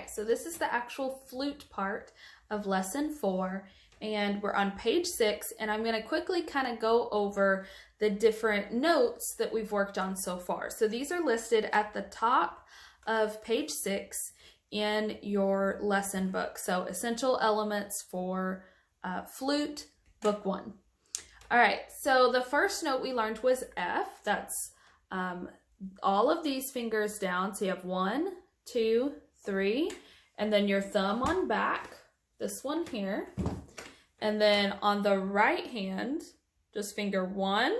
right, so this is the actual flute part of lesson 4, and we're on page 6, and I'm going to quickly kind of go over the different notes that we've worked on so far. So these are listed at the top of page 6 in your lesson book. So essential elements for flute, book 1. All right, so the first note we learned was F. That's all of these fingers down. So you have 1, 2, 3, and then your thumb on back, this one here. And then on the right hand, just finger 1,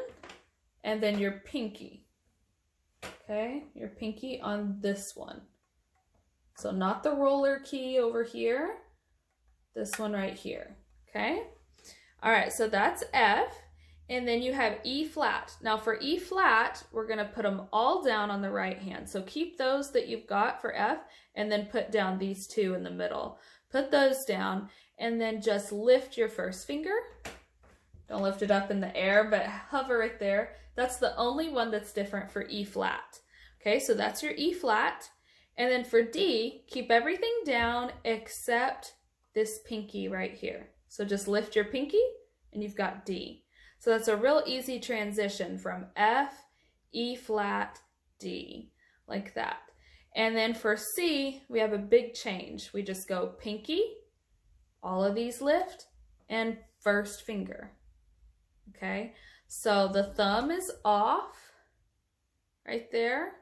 and then your pinky. Okay, your pinky on this one. So not the roller key over here, this one right here, okay? All right, so that's F, and then you have E flat. Now for E flat, we're gonna put them all down on the right hand. So keep those that you've got for F, and then put down these two in the middle. Put those down, and then just lift your first finger. Don't lift it up in the air, but hover it there. That's the only one that's different for E flat. Okay, so that's your E flat. And then for D, keep everything down except this pinky right here. So just lift your pinky and you've got D. So that's a real easy transition from F, E flat, D, like that. And then for C, we have a big change. We just go pinky, all of these lift, and first finger. Okay, so the thumb is off right there.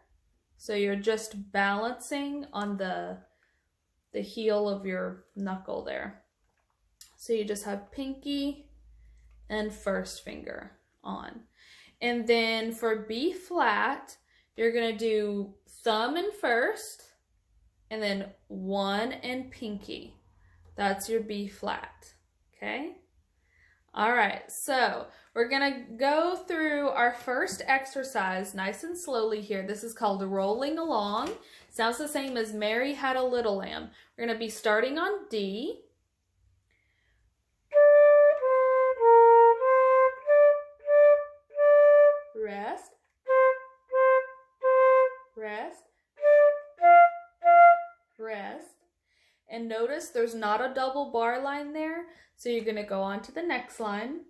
So you're just balancing on the heel of your knuckle there. So you just have pinky and first finger on. And then for B flat, you're gonna do thumb and first, and then 1 and pinky. That's your B flat, okay? All right, so we're gonna go through our first exercise nice and slowly here. This is called rolling along. Sounds the same as Mary Had a Little Lamb. We're gonna be starting on D. Rest, rest, rest. And notice there's not a double bar line there, so you're going to go on to the next line.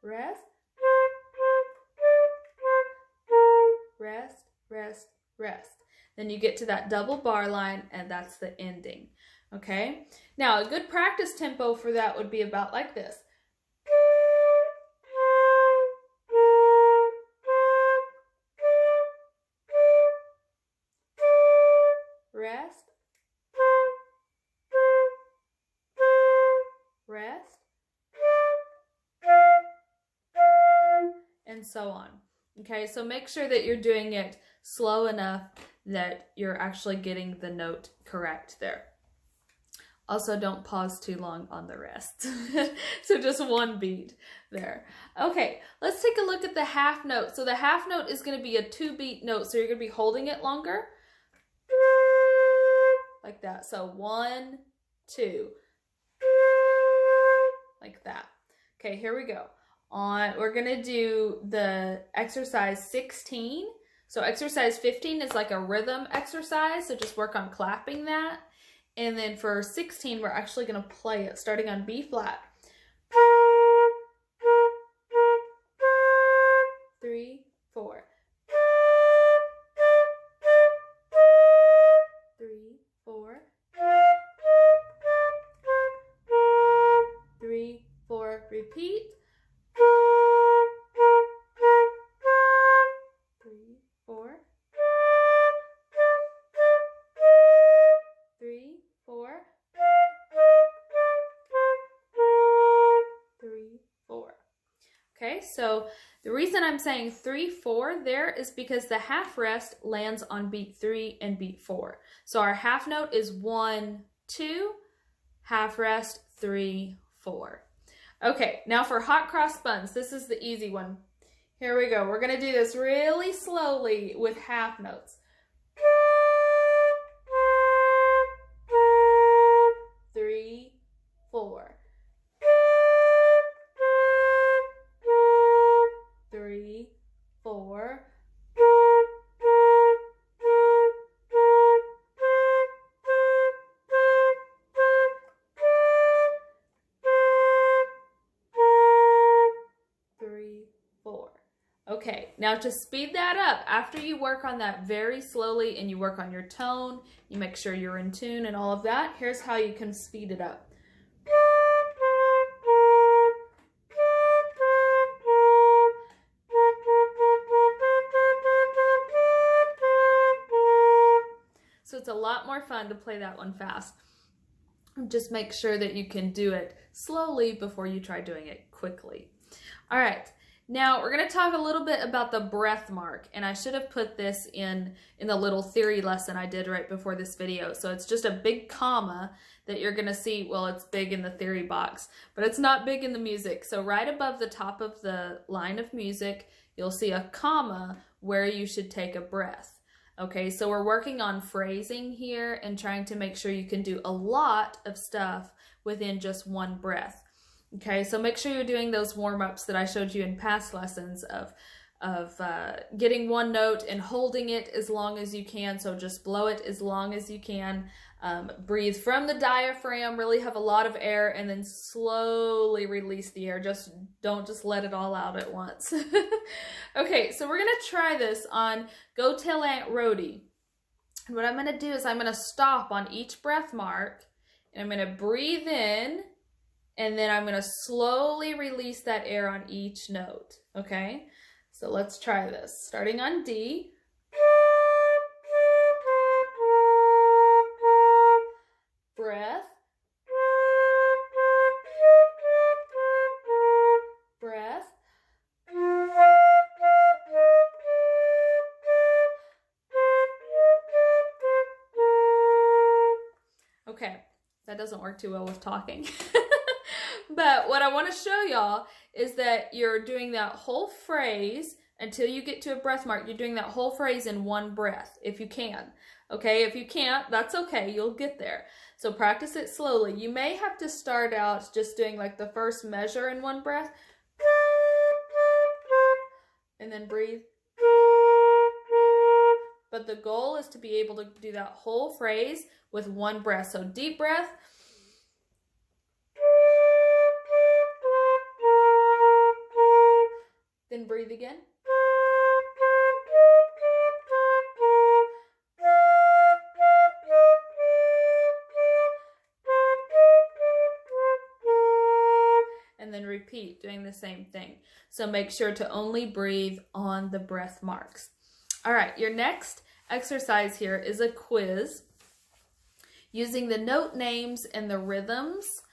Rest, rest, rest, rest. Then you get to that double bar line, and that's the ending. Okay? Now, a good practice tempo for that would be about like this. Rest, rest, and so on. Okay, so make sure that you're doing it slow enough that you're actually getting the note correct there. Also, don't pause too long on the rest. So just one beat there. Okay, let's take a look at the half note. So the half note is going to be a 2-beat note, so you're going to be holding it longer. Like that. So 1, 2. Like that. Okay, here we go. We're going to do the exercise 16. So exercise 15 is like a rhythm exercise, so just work on clapping that. And then for 16, we're actually going to play it, starting on B flat. 3, 4. 3, 4. 3, 4. Repeat. 3, 4. 3, 4. 3, 4. Okay, so the reason I'm saying 3, 4 there is because the half rest lands on beat 3 and beat 4. So our half note is 1, 2, half rest 3, 4. Okay, now for hot cross buns, this is the easy one. Here we go. We're going to do this really slowly with half notes. 3, 4. 3, 4. Now to speed that up, after you work on that very slowly and you work on your tone, you make sure you're in tune and all of that, here's how you can speed it up. So it's a lot more fun to play that one fast. Just make sure that you can do it slowly before you try doing it quickly. All right, now we're going to talk a little bit about the breath mark, and I should have put this in the little theory lesson I did right before this video. So it's just a big comma that you're going to see. Well, it's big in the theory box, but it's not big in the music. So right above the top of the line of music, you'll see a comma where you should take a breath. Okay, so we're working on phrasing here and trying to make sure you can do a lot of stuff within just one breath. Okay, so make sure you're doing those warm-ups that I showed you in past lessons of getting one note and holding it as long as you can. So just blow it as long as you can. Breathe from the diaphragm, really have a lot of air, and then slowly release the air. Don't just let it all out at once. Okay, so we're gonna try this on Go Tell Aunt Rhody. And what I'm gonna do is I'm gonna stop on each breath mark, and I'm gonna breathe in, and then I'm gonna slowly release that air on each note, okay? So let's try this, starting on D. Breath. Breath. Okay, that doesn't work too well with talking. But what I want to show y'all is that you're doing that whole phrase until you get to a breath mark. You're doing that whole phrase in one breath, if you can. Okay, if you can't, that's okay. You'll get there. So practice it slowly. You may have to start out just doing like the first measure in one breath. And then breathe. But the goal is to be able to do that whole phrase with one breath. So deep breath. Then breathe again. And then repeat, doing the same thing. So make sure to only breathe on the breath marks. All right, your next exercise here is a quiz using the note names and the rhythms.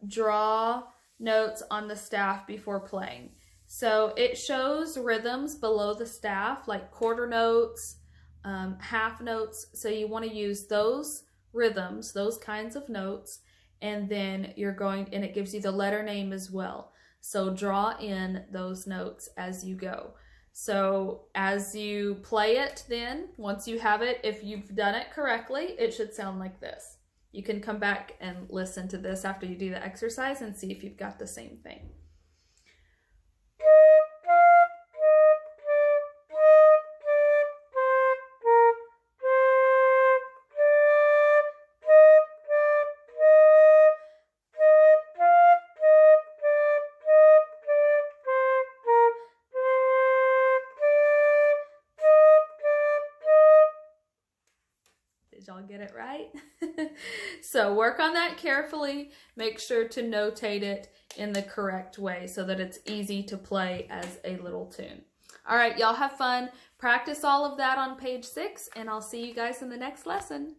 Draw notes on the staff before playing. So it shows rhythms below the staff, like quarter notes, half notes. So you want to use those rhythms, those kinds of notes, and then you're going, and it gives you the letter name as well. So draw in those notes as you go. So as you play it then, once you have it, if you've done it correctly, it should sound like this. You can come back and listen to this after you do the exercise and see if you've got the same thing. Did y'all get it right? So work on that carefully. Make sure to notate it in the correct way so that it's easy to play as a little tune. All right, y'all have fun. Practice all of that on page 6, and I'll see you guys in the next lesson.